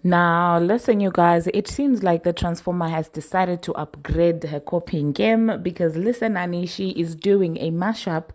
Now, listen, you guys, it seems like the Transformer has decided to upgrade her copying game because listen, Anishi is doing a mashup,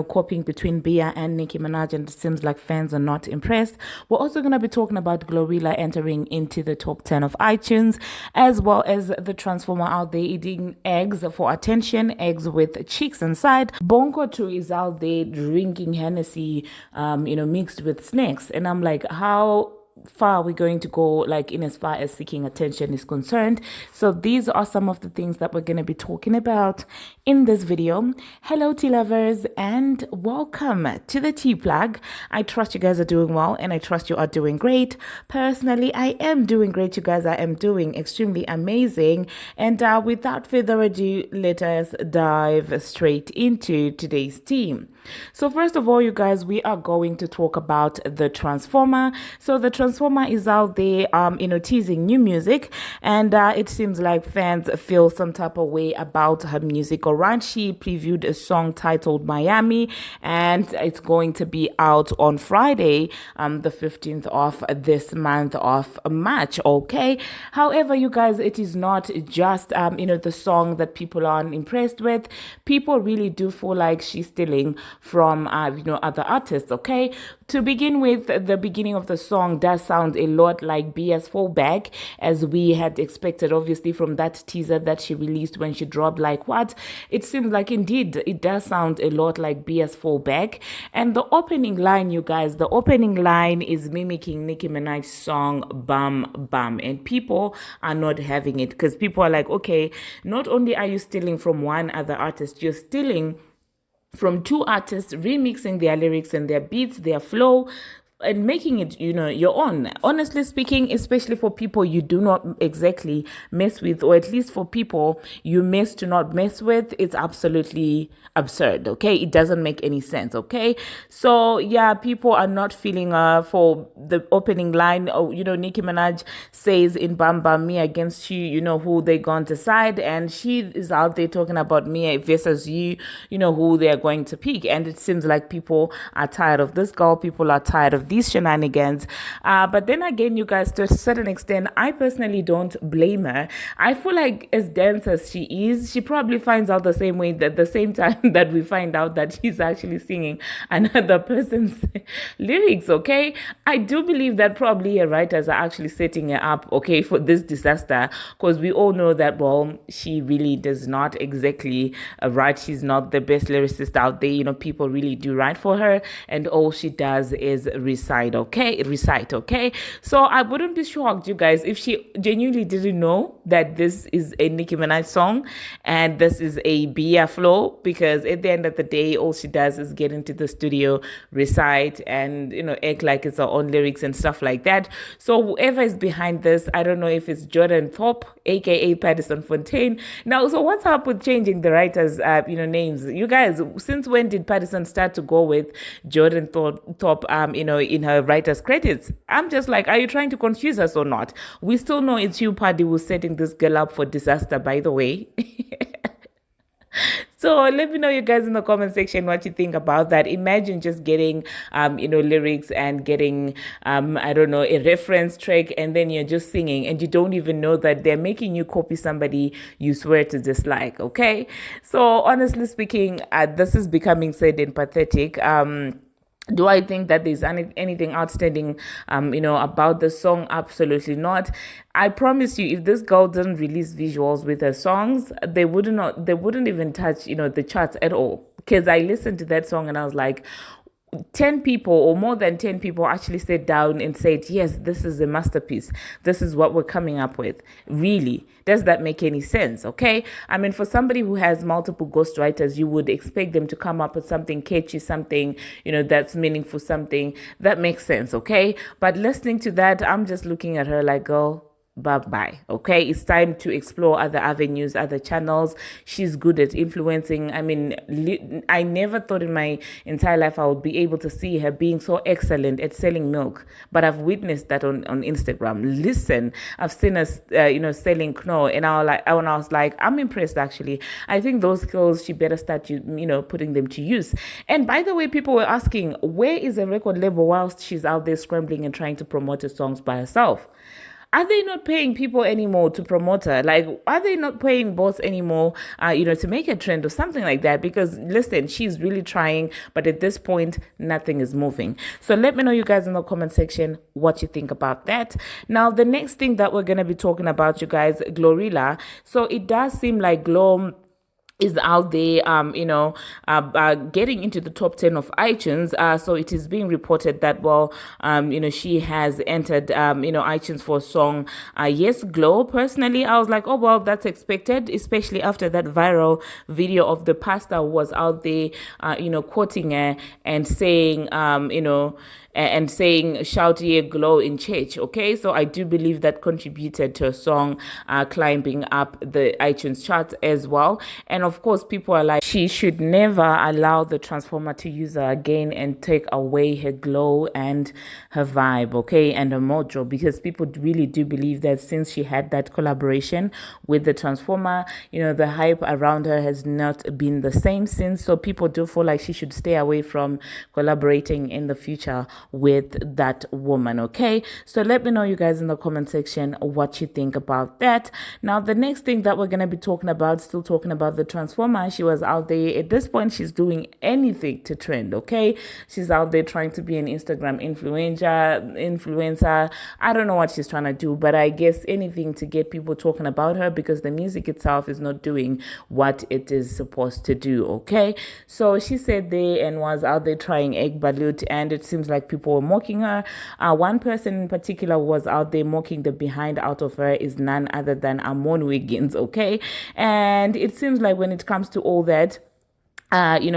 copying between Bia and Nicki Minaj, and it seems like fans are not impressed. We're also going to be talking about Glorilla entering into the top 10 of iTunes, as well as the Transformer out there eating eggs for attention, eggs with cheeks inside. Bonko too is out there drinking Hennessy, mixed with snakes. And I'm like, how far we're going to go, like in as far as seeking attention is concerned. So these are some of the things that we're going to be talking about in this video. Hello tea lovers and welcome to the tea plug. I trust you guys are doing well and I trust you are doing great. Personally, I am doing great, you guys. I am doing extremely amazing, and without further ado, let us dive straight into today's tea. So first of all, you guys, we are going to talk about the Transformer. So the Transformer is out there, teasing new music, and it seems like fans feel some type of way about her music. Alright, she previewed a song titled Miami, and it's going to be out on Friday, the 15th of this month of March. Okay. However, you guys, it is not just the song that people are impressed with. People really do feel like she's stealing from other artists. Okay, to begin with, the beginning of the song does sound a lot like Bia's fallback, as we had expected, obviously, from that teaser that she released when she dropped Like What. It seems like indeed it does sound a lot like Bia's fallback. And the opening line, you guys, the opening line is mimicking Nicki Minaj's song Bam Bam, and people are not having it because people are like, okay, not only are you stealing from one other artist, you're stealing from two artists, remixing their lyrics and their beats, their flow, and making it, your own. Honestly speaking, especially for people you do not exactly mess with, or at least for people you mess to not mess with, it's absolutely absurd. Okay, it doesn't make any sense. Okay, so yeah, people are not feeling for the opening line. Oh, Nicki Minaj says in Bam Bam, me against you, who they going to side, and she is out there talking about me versus you, who they are going to pick. And it seems like people are tired of this girl, people are tired of these shenanigans. But then again, you guys, to a certain extent, I personally don't blame her. I feel like as dense as she is, she probably finds out the same way, that the same time that we find out that she's actually singing another person's lyrics. Okay, I do believe that probably her writers are actually setting her up, okay, for this disaster, because we all know that, well, she really does not exactly write. She's not the best lyricist out there. People really do write for her, and all she does is recite. Okay, so I wouldn't be shocked, you guys, if she genuinely didn't know that this is a Nicki Minaj song and this is a Bia flow, because at the end of the day, all she does is get into the studio, recite, and act like it's her own lyrics and stuff like that. So whoever is behind this, I don't know if it's Jordan Thorpe, aka Patterson Fontaine. Now, so what's up with changing the writers names, you guys? Since when did Patterson start to go with Jordan Thorpe in her writer's credits? I'm just like, are you trying to confuse us or not? We still know it's you, Paddy, who's setting this girl up for disaster, by the way. So let me know, you guys, in the comment section what you think about that. Imagine just getting, lyrics and getting, a reference track, and then you're just singing and you don't even know that they're making you copy somebody you swear to dislike. Okay. So honestly speaking, this is becoming sad and pathetic. Do I think that there's anything outstanding, about the song? Absolutely not. I promise you, if this girl didn't release visuals with her songs, they wouldn't even touch, the charts at all. Because I listened to that song and I was like, 10 people or more than 10 people actually sat down and said, yes, this is a masterpiece. This is what we're coming up with. Really? Does that make any sense? Okay. I mean, for somebody who has multiple ghostwriters, you would expect them to come up with something catchy, something, that's meaningful, something that makes sense. Okay. But listening to that, I'm just looking at her like, girl, bye-bye. Okay, it's time to explore other avenues, other channels. She's good at influencing. I mean, I never thought in my entire life I would be able to see her being so excellent at selling milk, but I've witnessed that on Instagram. Listen, I've seen us selling knorr, and I was like, I'm impressed actually. I think those skills she better start putting them to use. And by the way, people were asking, where is a record label whilst she's out there scrambling and trying to promote her songs by herself? Are they not paying people anymore to promote her? Like, are they not paying boss anymore, to make a trend or something like that? Because listen, she's really trying, but at this point, nothing is moving. So let me know, you guys, in the comment section, what you think about that. Now, the next thing that we're going to be talking about, you guys, Glorilla. So it does seem like Glom is out there, getting into the top 10 of iTunes. So it is being reported that, she has entered, iTunes for a song. Yes, Glow. Personally, I was like, oh, well, that's expected, especially after that viral video of the pastor who was out there, quoting her and saying, and saying shout ye glow in church. Okay, so I do believe that contributed to a song climbing up the iTunes charts as well. And of course, people are like, she should never allow the transformer to use her again and take away her glow and her vibe, okay, and her mojo, because people really do believe that since she had that collaboration with the transformer, the hype around her has not been the same since. So people do feel like she should stay away from collaborating in the future with that woman. Okay, so let me know, you guys, in the comment section, what you think about that. Now, the next thing that we're going to be talking about, still talking about the transformer, she was out there. At this point, she's doing anything to trend. Okay, she's out there trying to be an Instagram influencer. I don't know what she's trying to do, but I guess anything to get people talking about her, because the music itself is not doing what it is supposed to do. Okay, so she said there and was out there trying egg balut, and it seems like people were mocking her. One person in particular was out there mocking the behind out of her is none other than Amon Wiggins. Okay, and it seems like when it comes to all that,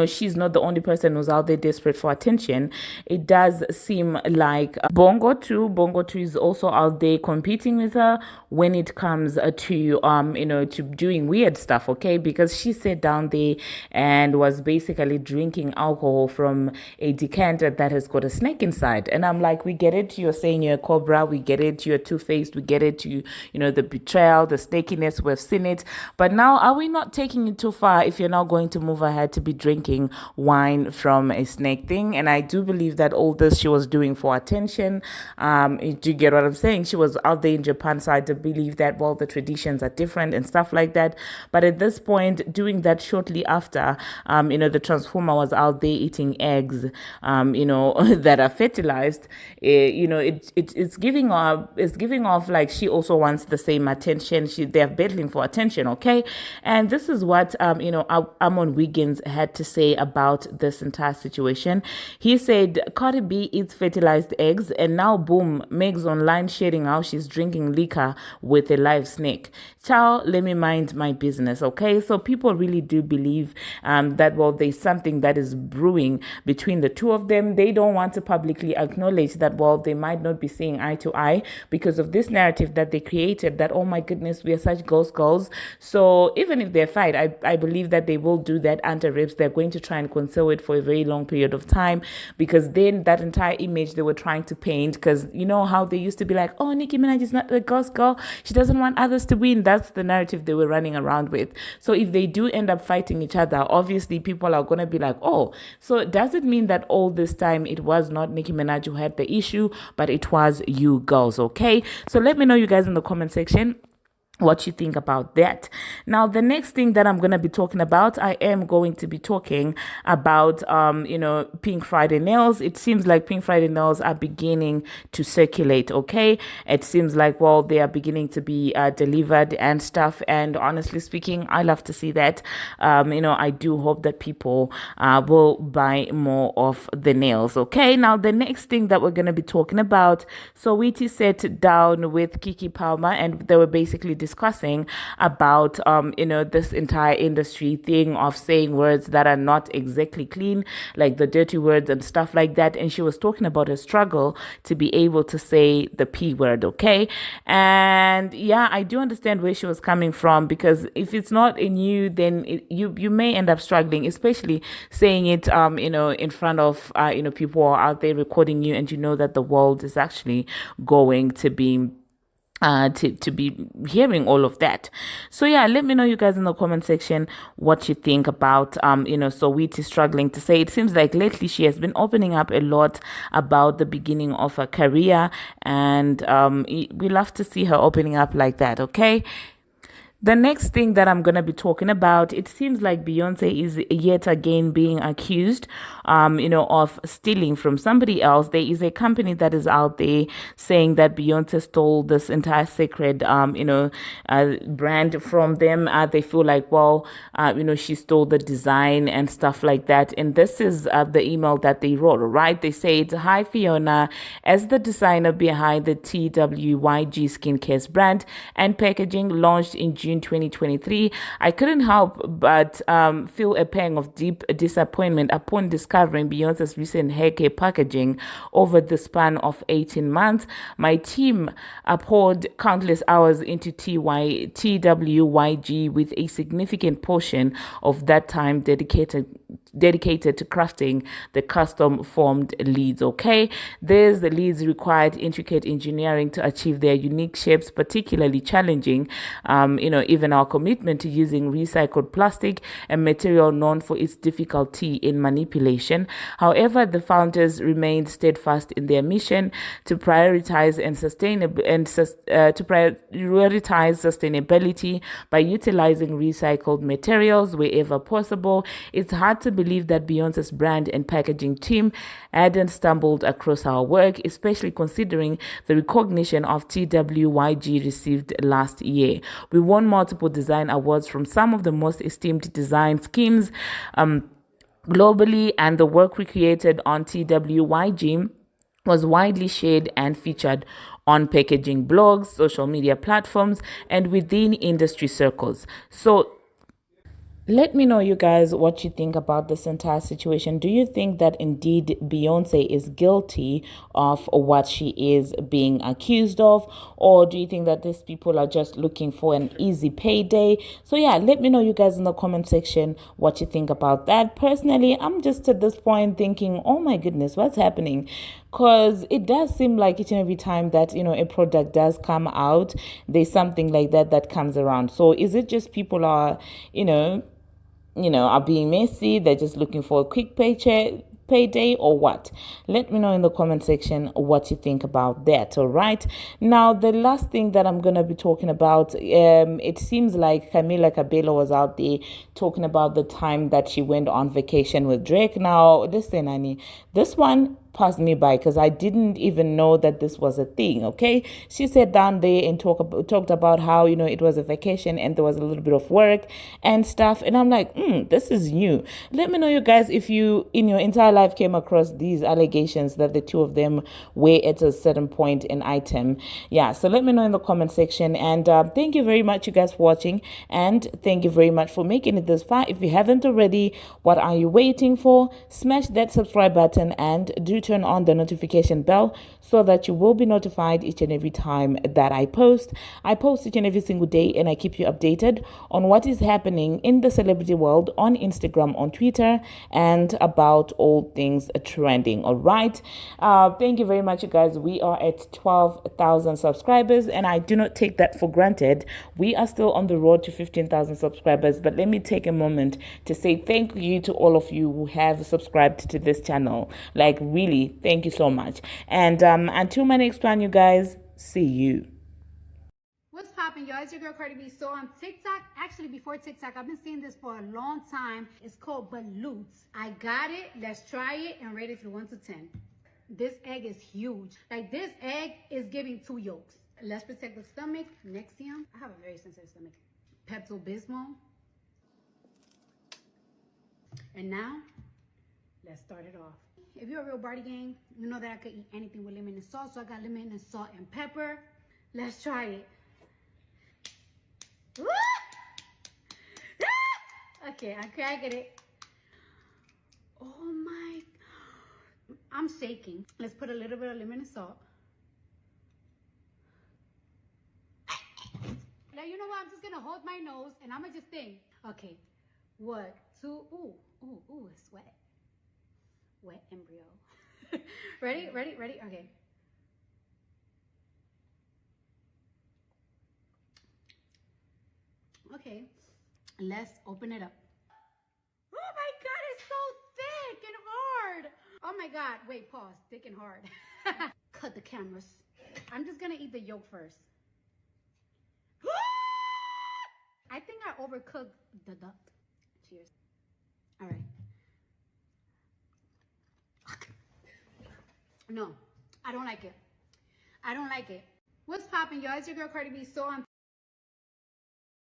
she's not the only person who's out there desperate for attention. It does seem like Bongo 2 is also out there competing with her when it comes to to doing weird stuff, okay? Because she sat down there and was basically drinking alcohol from a decanter that has got a snake inside. And I'm like, we get it, you're saying you're a cobra, we get it, you're two-faced, we get it, the betrayal, the snakiness, we've seen it. But now, are we not taking it too far if you're now going to move ahead to be drinking wine from a snake thing? And I do believe that all this she was doing for attention. Do you get what I'm saying? She was out there in Japan, so I do believe that, well, the traditions are different and stuff like that. But at this point, doing that shortly after, the transformer was out there eating eggs, that are fertilized, it's giving off like she also wants the same attention. They're battling for attention, okay? And this is what Amon Wiggins had to say about this entire situation. He said, Cardi B eats fertilized eggs, and now boom, Meg's online sharing how she's drinking liquor with a live snake. Ciao, let me mind my business, okay? So people really do believe that, well, there's something that is brewing between the two of them. They don't want to publicly acknowledge that, well, they might not be seeing eye to eye because of this narrative that they created, that, oh my goodness, we are such girls. So even if they fight, I believe that they will do that under wraps. They're going to try and conceal it for a very long period of time, because then that entire image they were trying to paint, because you know how they used to be like, oh, Nicki Minaj is not a girl, she doesn't want others to win. That's the narrative they were running around with. So if they do end up fighting each other, obviously people are going to be like, oh, so does it mean that all this time it was not Nicki Minaj who had the issue, but it was you girls? Okay, so let me know, you guys, in the comment section, what you think about that. Now, the next thing that I'm going to be talking about, I am going to be talking about, Pink Friday nails. It seems like Pink Friday nails are beginning to circulate, okay? It seems like, well, they are beginning to be delivered and stuff. And honestly speaking, I love to see that. I do hope that people will buy more of the nails, okay? Now, the next thing that we're going to be talking about, Saweetie sat down with Keke Palmer, and they were basically discussing about, this entire industry thing of saying words that are not exactly clean, like the dirty words and stuff like that. And she was talking about her struggle to be able to say the P word, okay? And yeah, I do understand where she was coming from, because if it's not in you, then you may end up struggling, especially saying it, in front of, people who are out there recording you, and you know that the world is actually going to be to be hearing all of that. So yeah, let me know, you guys, in the comment section what you think about Saweetie struggling to say. It seems like lately she has been opening up a lot about the beginning of her career, and we love to see her opening up like that, okay? The next thing that I'm going to be talking about, it seems like Beyonce is yet again being accused, of stealing from somebody else. There is a company that is out there saying that Beyonce stole this entire Cecred, brand from them. They feel like, well, she stole the design and stuff like that. And this is the email that they wrote, right? They said, "Hi, Fiona, as the designer behind the TWYG skincare brand and packaging launched in June 2023, I couldn't help but feel a pang of deep disappointment upon discovering Beyonce's recent hair care packaging. Over the span of 18 months, my team poured countless hours into TWYG, with a significant portion of that time dedicated to crafting the custom formed leads." Okay, there's the leads required intricate engineering to achieve their unique shapes, particularly challenging. Even our commitment to using recycled plastic, a material known for its difficulty in manipulation. However, the founders remained steadfast in their mission to prioritize sustainability by utilizing recycled materials wherever possible. It's hard to believe that Beyonce's brand and packaging team hadn't stumbled across our work, especially considering the recognition of TWYG received last year. We won multiple design awards from some of the most esteemed design schemes globally, and the work we created on TWYG was widely shared and featured on packaging blogs, social media platforms, and within industry circles. So let me know, you guys, what you think about this entire situation. Do you think that indeed Beyonce is guilty of what she is being accused of? Or do you think that these people are just looking for an easy payday? So yeah, let me know, you guys, in the comment section what you think about that. Personally, I'm just at this point thinking, oh my goodness, what's happening? Because it does seem like each and every time that, a product does come out, there's something like that comes around. So is it just people are, are being messy, they're just looking for a quick payday, or what? Let me know in the comment section what you think about that. All right, now the last thing that I'm gonna be talking about, it seems like Cabello was out there talking about the time that she went on vacation with Drake. Now listen, Annie, this one passed me by because I didn't even know that this was a thing. Okay, she sat down there and talked about how it was a vacation and there was a little bit of work and stuff, and I'm like, this is new. Let me know, you guys, if you in your entire life came across these allegations that the two of them were at a certain point in item. Yeah, so let me know in the comment section, and thank you very much, you guys, for watching, and thank you very much for making it this far. If you haven't already, what are you waiting for? Smash that subscribe button and do turn on the notification bell so that you will be notified each and every time that I post. I post each and every single day, and I keep you updated on what is happening in the celebrity world on Instagram, on Twitter, and about all things trending. All right. Thank you very much, you guys. We are at 12,000 subscribers, and I do not take that for granted. We are still on the road to 15,000 subscribers, but let me take a moment to say thank you to all of you who have subscribed to this channel. Like, really, thank you so much. And until my next one, you guys, see you. What's poppin', y'all? It's your girl Cardi B. So on TikTok, actually before TikTok, I've been seeing this for a long time. It's called Balloons. I got it. Let's try it and rate it from 1 to 10. This egg is huge. Like, this egg is giving 2 yolks. Let's protect the stomach. Nexium. I have a very sensitive stomach. Pepto-Bismol. And now, let's start it off. If you're a real Barty gang, you know that I could eat anything with lemon and salt. So I got lemon and salt and pepper. Let's try it. Okay, I'm cracking it. Oh my, I'm shaking. Let's put a little bit of lemon and salt. Now, you know what? I'm just gonna hold my nose and I'm gonna just think. Okay, 1, 2, ooh, it's wet. Wet embryo. Ready? Okay. Okay, let's open it up. Oh my God, it's so thick and hard. Oh my God, wait, pause, thick and hard. Cut the cameras. I'm just gonna eat the yolk first. I think I overcooked the duck. Cheers. All right. No, I don't like it. I don't like it. What's poppin', y'all? It's your girl Cardi B. So I'm